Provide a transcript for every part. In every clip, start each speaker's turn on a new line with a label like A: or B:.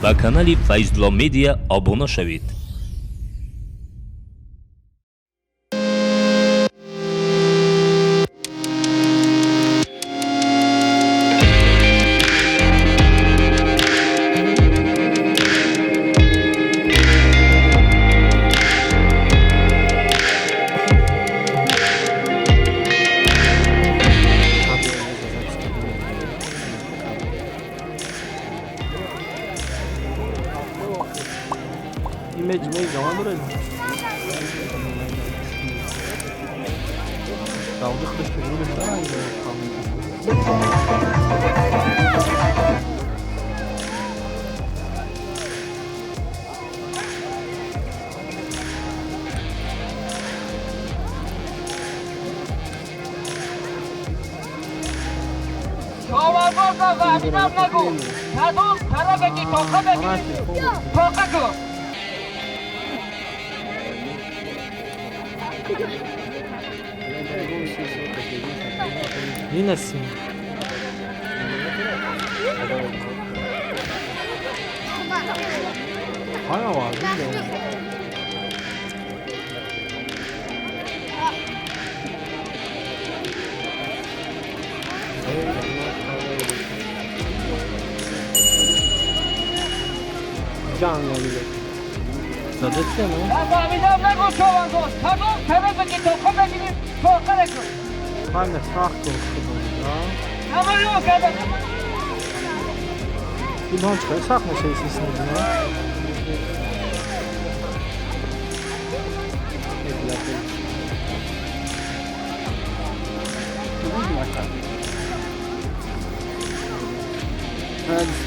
A: ба канали Файзулло Медиа обуна шавед.
B: این هستیم های آواز جان نمیده صدت کنم
C: فهمیدم نگو چوانگوز کدوم طرف که تو خود بگیریم توقع کن
B: من ساخت کنم
C: نماریو کردم
B: این هم چقدر ساخت میشه این سیستم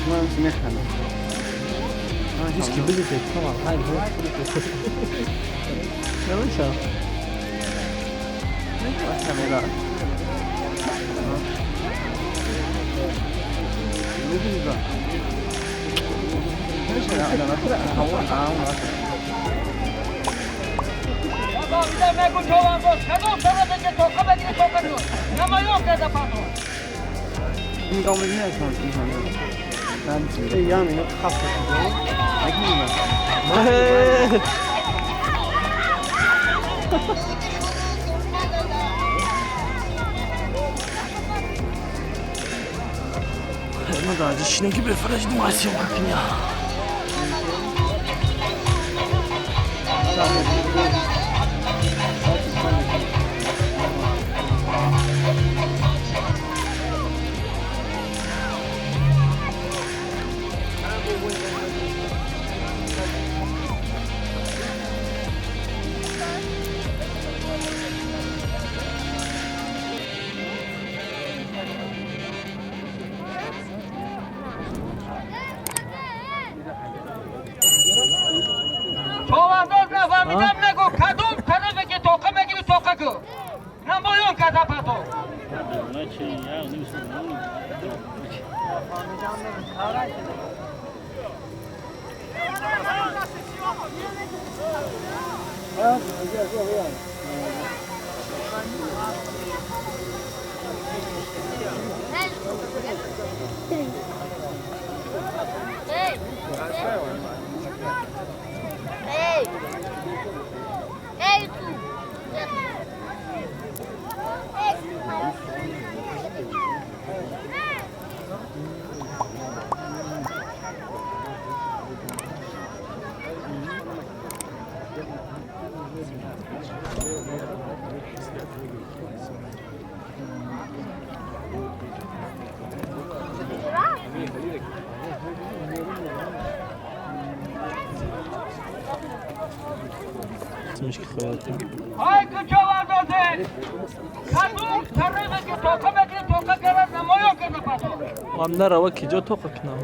D: من میخوام
B: هیچ کی بزنید تمام هاي هو يلا شو
D: کاملا نمی‌دونم
C: فهمیدم نگو چوانگوز کدوم طرف که تو خود بگیریم توقع کن نماریو کردم پاتو
D: این کاملا نیستم
B: yani خفت ما da dişine gibi فرجدیم آسیب کنیا
C: چوانگوز نفهمیدم نگو کدوم طرف که توقع بگیریم توقع کن نماریو کردم پاتو اسمش که خواهد های که چوانگوزه کدوم طرف که توقع بگیریم توقع کردم نماریو کردم پاتو
B: هم نره وکی جا توقع کنم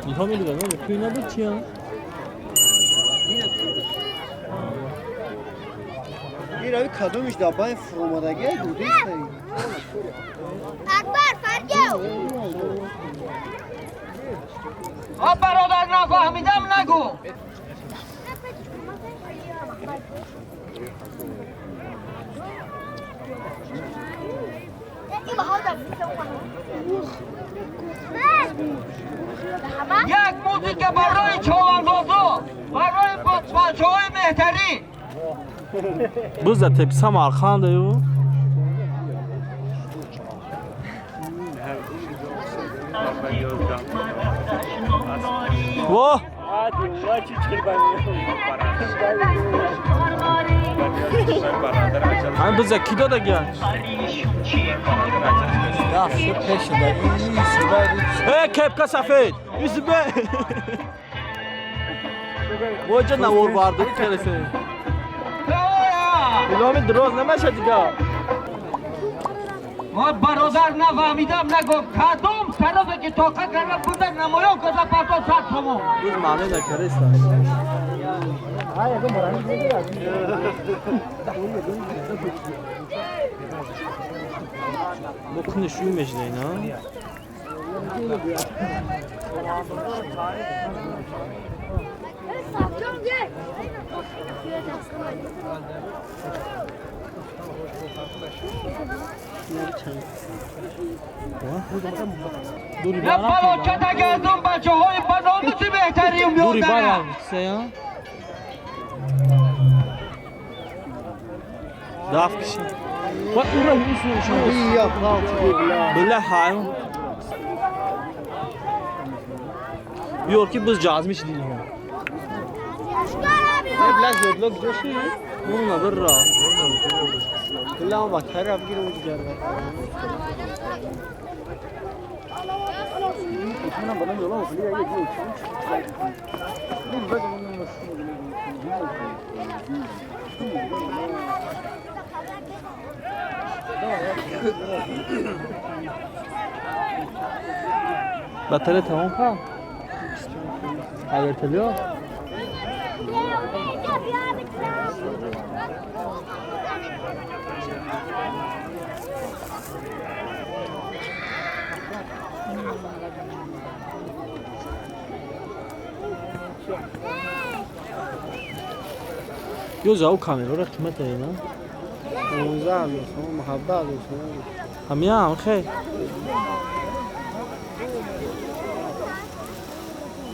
B: اینها میدونم توی نبود چی هم؟
E: فرگی روی کدومش دابای فرومادگی دودیست
F: اکبر فرگیو
C: آب برادر نفهمیدم نگو یک موزیک برای چواندازو برای بچه های بهترین
B: Buzi Teppai Samarqandi u. Voh! Hani bize kido da gel. Kepka safed. Yüzüme. Voca navur vardı bir keresi. İlhami droz nemaشه دیگه.
C: ما برادر نفهمیدم نگو کدوم طرفه که توقع کرده بودن نمایان کده پردو سات شما
B: Biz mane de keresta. Bu kını şu mecneyin ha.
C: نه بلوچت گردم بچه های بناموسی بهترین
B: Duri
C: بیادره
B: bayağı gitse ya. Daf kişi. Bak ura yürüsün şu an.
E: İyi yap lan
B: Böyle hayvan. Yok ki biz cazmış değil.
E: Ne bilen zörlük coşuyor
B: Bununla bir ra.
E: Kulağıma bak her abi gire ucu gelme bana yola mı? Buraya gidiyor
B: Batarya tamam kan. Ayırtılıyor. Güzel o kamera oraya kıymet ayına.
E: موزه alıyorsun, muhabbe alıyorsun
B: هم ya خیر.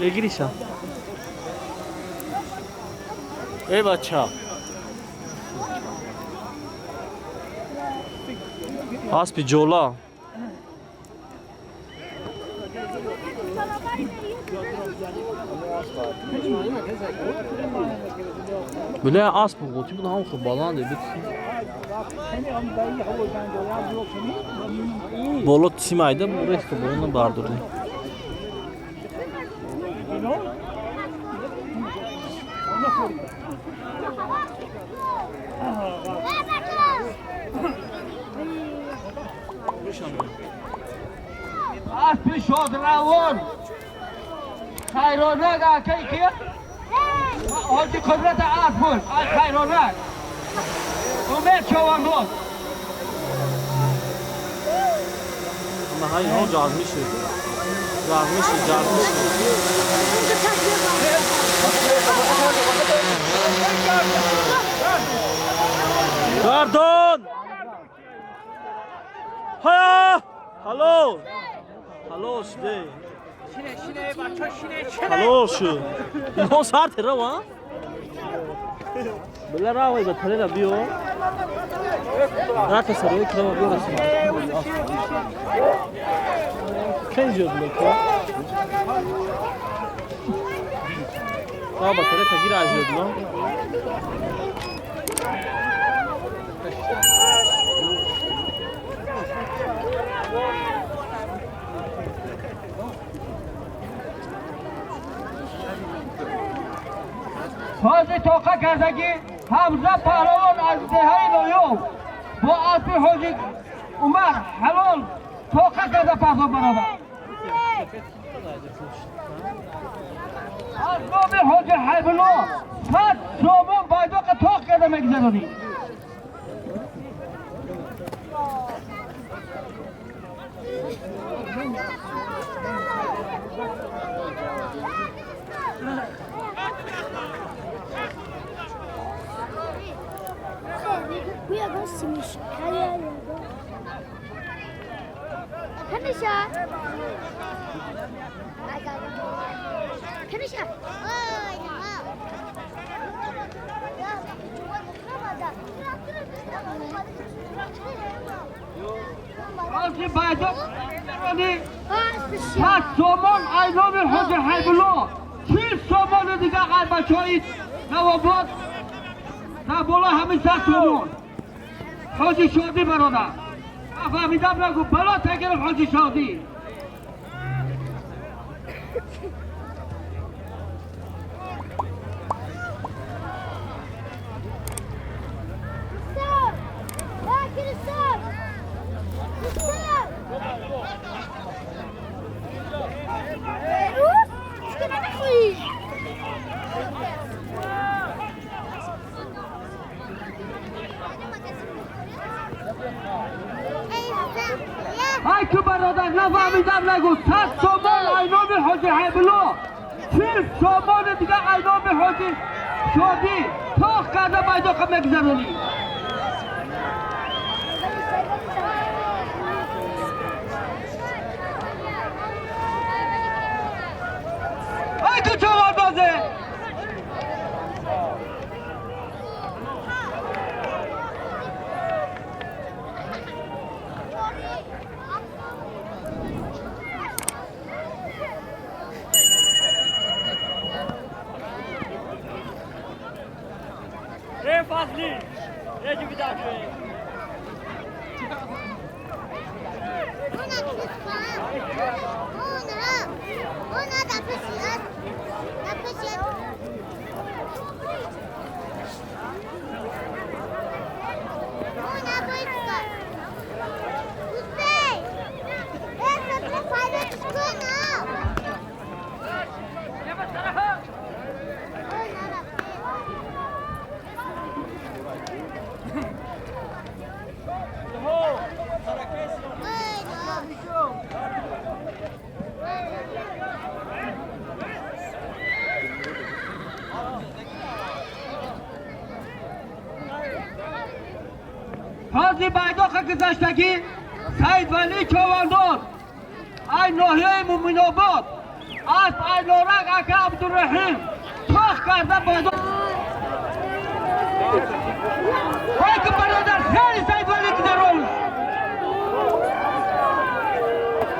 B: بگیریشم. ای بچه ها. اسب جولا. بله اسب قوطی بود هم خوب بالانده بید. بالا تیمایده bu resto boyundan bardırdı.
C: اسب شاد روان خیرانک اکی که حاجی قدرت اسب بود از خیرانک امید چوانداز
B: Ama hayır o cazmışı. Cazmışı. Pardon. Ha! Hallo. Hallo işte. Hallo şu. Ne saat era va? Bela rawa da tare da biyo. Rata sarı krema biyo da. Kenziyor bu. Baba tare ta gira azıyor lan.
C: سازی توقع کردگی حمزه پهلوان از دهی نویو با اسب حاجی عمر حلال توقع کرده پهلوان برادر از نام حاجی حیبلا صد سومون بایدوق توق کرده مگذرانی آنچه بعدا پس سامان ایام حاج حیبالله 30 سامان دیگه اگر بچه های نواباد در بالا همین 100 سامان حاجی شادی برادر فهمیدم نگو بلا تگرف حاجی شادی ای که برادر نفهمیدم نگو 100 سامان ایام حاج حیبالله 30 سامان دیگه ایام حاجی شادی تاخ کرده بیدا که مگذرونی ای که چوار بازه
E: فصلی یکی بیدار شد
C: حاضی بیدا که گذشتگی سید ولی چواندار ای ناحیه مومناباد از ای نارک اکه عبدالرحیم تاخ کرده بیدا ای که برادر خیلی سید ولی گذرون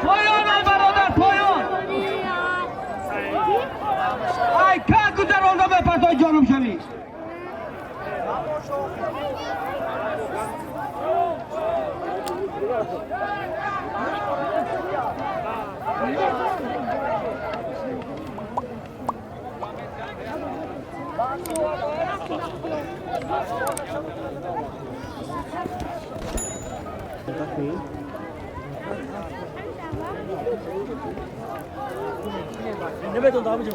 C: پایان ای برادر پایان ای که گذرونده به پتای جانم شوی
E: نمیتون دامه جو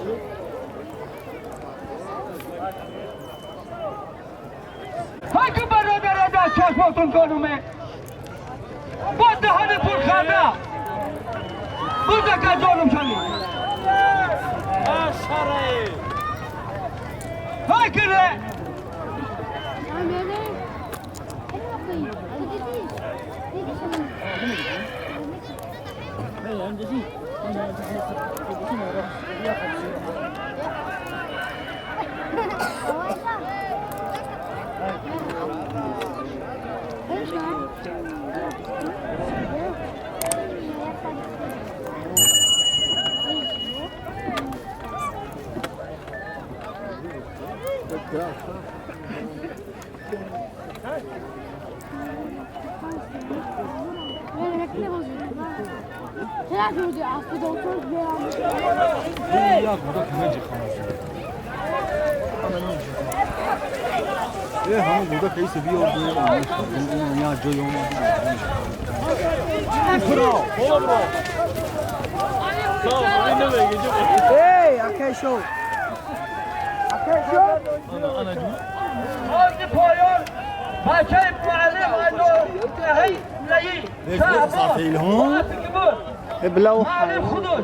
C: های که برادر در چشماتون کنومه با دهان پر خنده بوده که جانم شنی های که ره
D: همون بوده که ایسه بیار اون یا جای اون Hey, okay, show. Okay, show.
C: آن پایان بچه معلم ایدو دهی لئی شهبان
E: ابلو
C: معلم خودت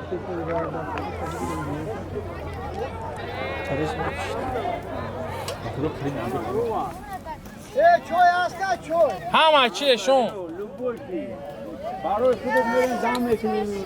C: چوی هسته چوی
F: همه چیه شون
E: برای خودت میرن دم میکنی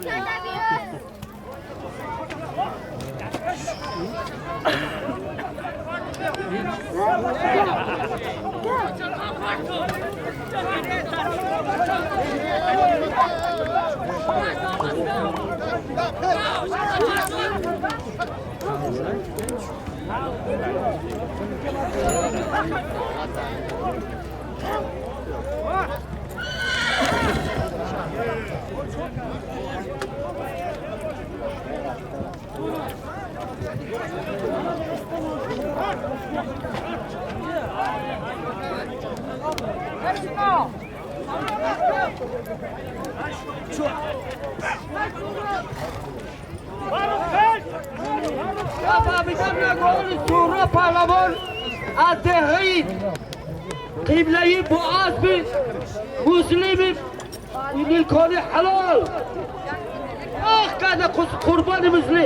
C: سورا پهلوان از دهی قبلهی با اسب مسلم نیلکانی حلال آخ کرده قربان مسلم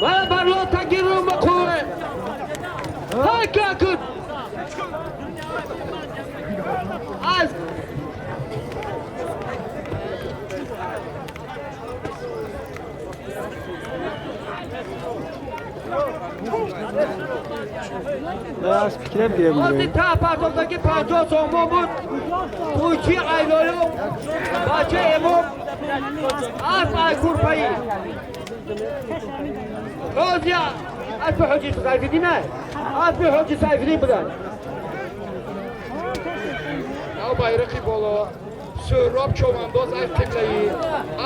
C: و برلا تگیر رو مقوره های که کن از
E: از فکره بگیرم
C: آزی تا پرتافتگی 50 سومون بود تویچی عیلالو بچه امام از ایکور پایی روزی از به حجی سیفیدی نه از به حجی سیفیدی بودن
F: او bayrakı بالا سراب چوانداز از قبله‌ای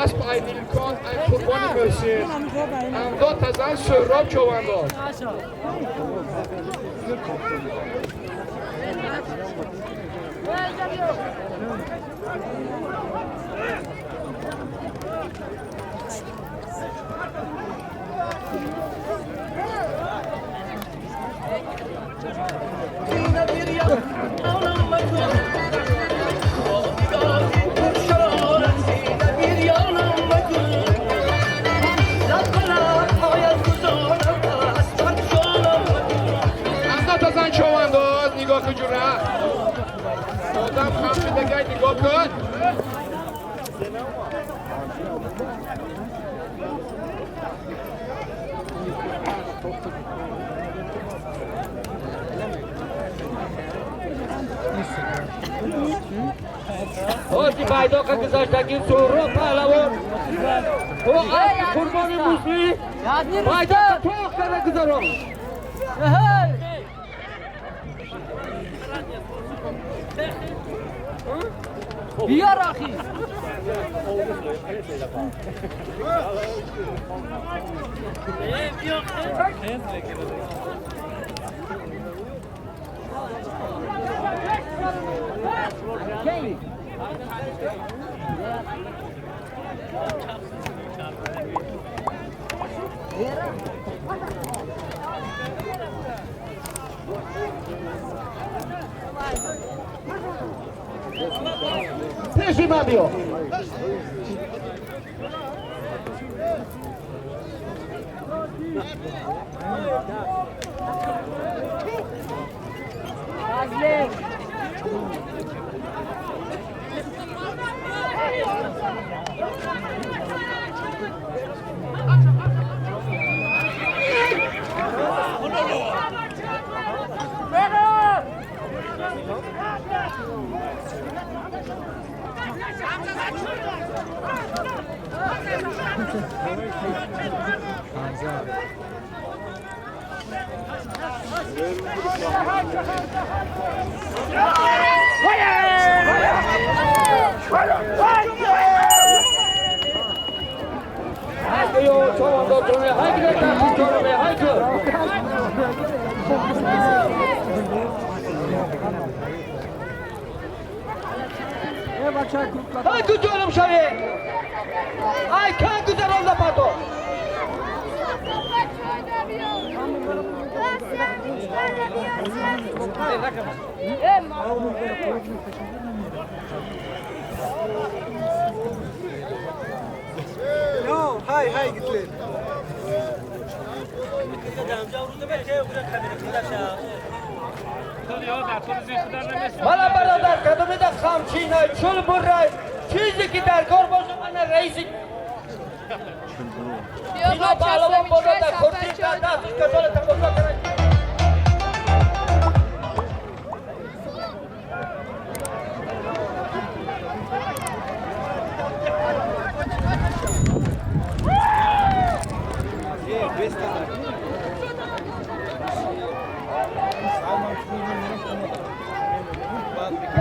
F: اسب ای نیلکان ای قربان مرسی امداد تزن سراب چوانداز چوانداز نگاه کن جوره آدم خمسی دگه نگاه کن
C: آزی پیدا که گذاشتگی سورا پهلوان و از قربان مسلم پیدا که توخ کرده گذارم بیار آخی پیشی من بیو ای تو جانم شوی ای که گذران لپاتو
E: های گیتلی
C: حالا برادر کدوم دست خامچینه چول برای چیزی که در کار باشه من رئیسی اینا پهلوان بالا در کرسی در دست کتال تقاضا کنند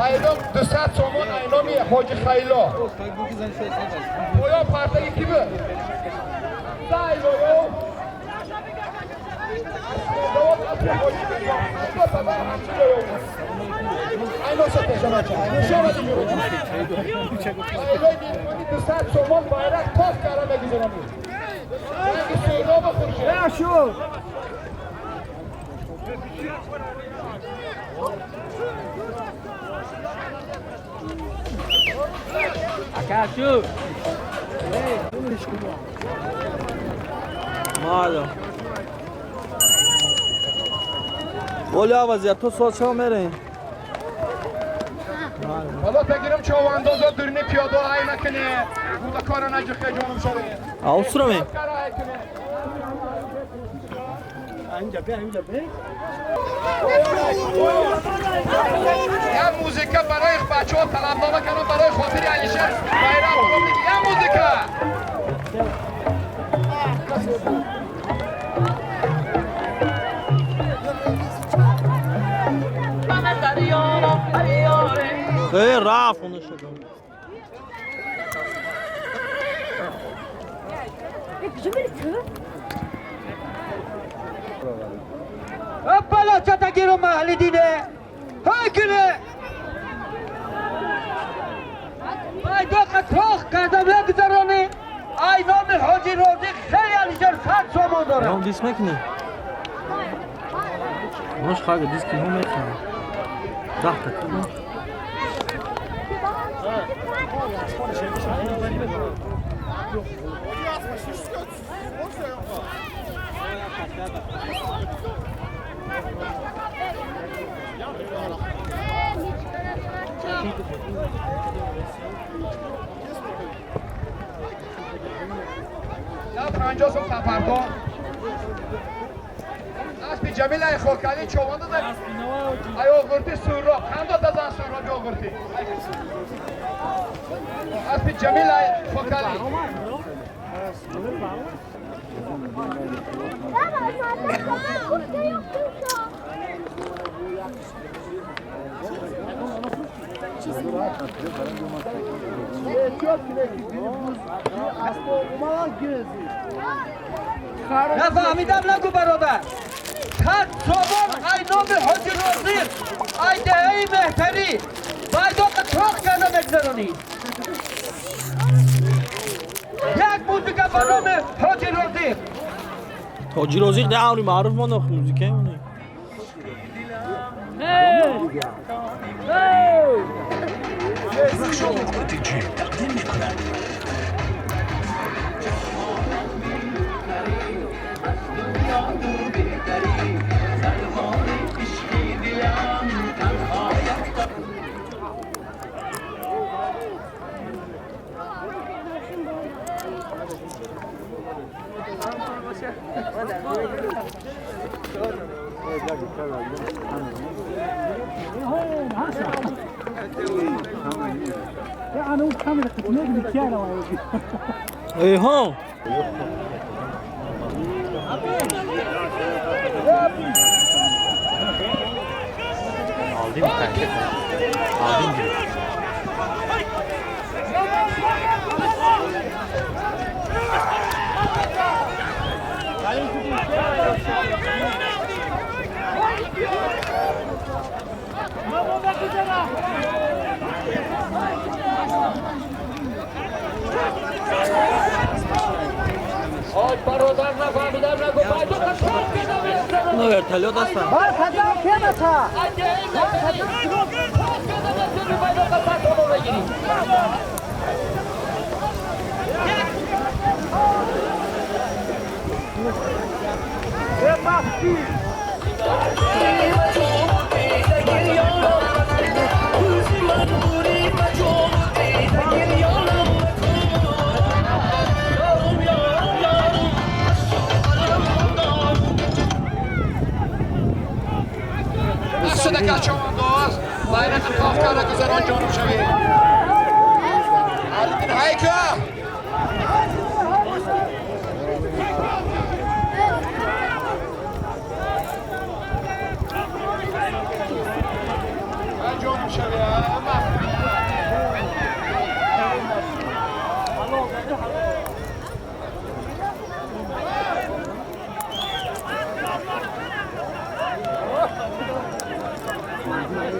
F: ایلام 200 تومان ایلامی حاج خیلا بایا پرده کی به دایلو اینا سته شما شما دیگه ایلام 200 تومان bayrak پاس کردم بگیرم اگه سیدا بخوره
E: شو
B: Akashu.
E: مالا ولی وضعیت تو سوال چرا میرین؟
F: حالا بگیرم چوانداز و درنی پیاده های نکنه بودا کارا نجخه جانم شده
E: اوسرا می؟
F: یه موزیکا برای بچه ها طلبنامه کنم برای خاطر علیشه بایرام یه موزیکا
E: رفت اونو شد
C: بالا چتگیرو محلی دینه های کنه بایدو قطاق کردم نگذرانه ای نام حاجی روزی خیلی علیجان 100 تومان داره
E: اون دیس میکنی؟ اونش خواهد دیس که هم میکنی 10 تا
F: یا 50 سوم سفردان اسبی جمیل ای خوکلی چوانده ده ای آغرتی سوراب خنده دزن سورابی آغرتی اسبی جمیل ای خوکلی
C: نفهمیدم نگو برادر 100 تومان ای نام حاجی روزی ای دهی بهتری بایدو قطاق کردم بگذرانی یک موزیکا با نام حاجی روزی
E: حاجی روزی دعوری معروف مانو موزیکه اونی ای ها
C: آج برادر نفهمیدم نگو بایدو قطاق کردم
D: vertelyot هستن.
B: Bar kazan kemata.
F: صدق چوانداز bayrak خاک کرده گذران جانب شوید علی هایکا جانب شوید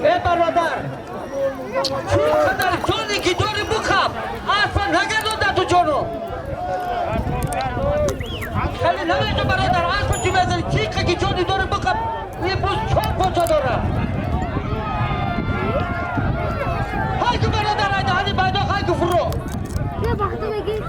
C: ای برادر چقدر جانی که داری بخم اصلا نگردونده تو جانو خیلی نمیشه برادر اصلا چی بزنی چیکه که جانی داری بخم یه بوز چون پاچا داره های که برادر ایده هنی بیدا های که فرو
G: یه وقتی بگید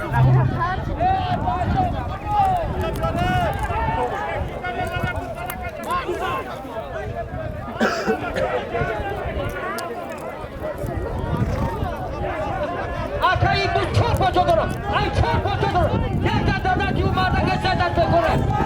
C: آخه این بود چون پاچا دارم این چون پاچا دارم یک دادم که اومده که سیدن بکنه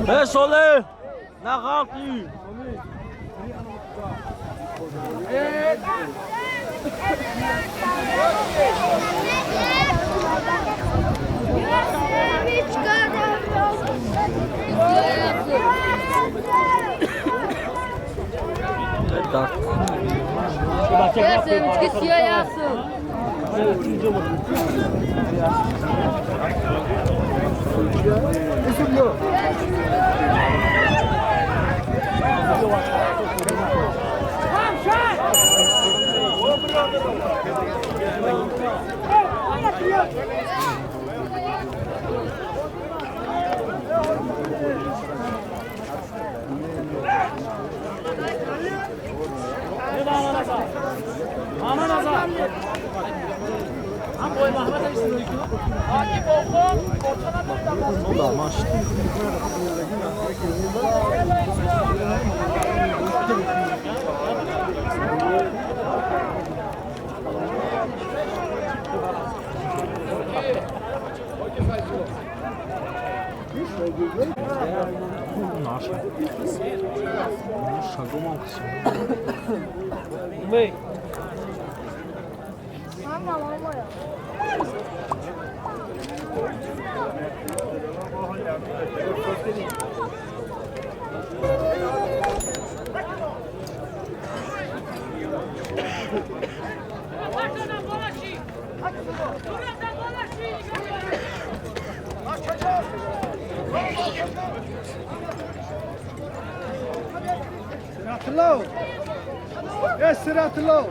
D: Hey Soleh, na kalktı.
G: Mama, mama ya.
E: Siratlov. Yes, Siratlov.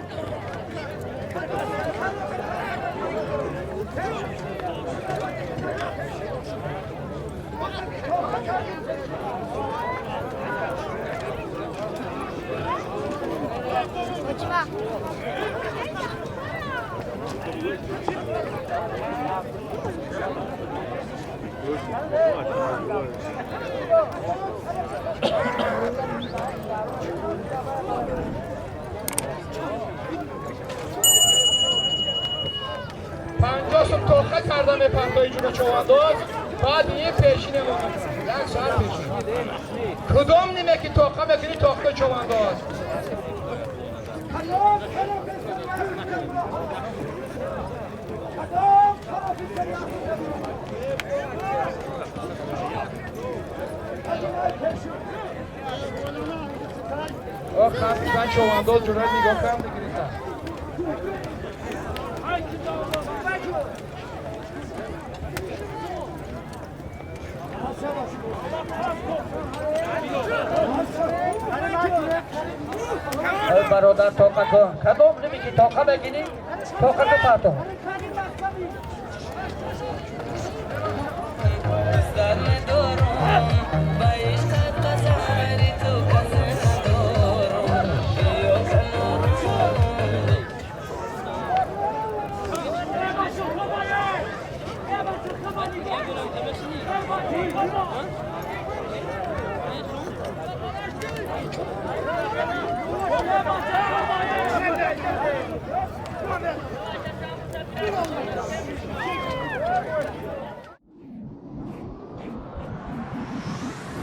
F: پنجاه توقع کردم به پندای جون چوانداز بعد یه پیشینه مونم یک ساعت پیشین کدوم نیمه که توقع بکنی توقع چوانداز من چوانداز جونت نگاه کنم بگیریدم
C: ای برادر طاقت کدوم نمیگی طاقت بگیری طاقت پاتو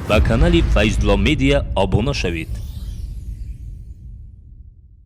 A: ба канали Файзло Медиа обуна шавед.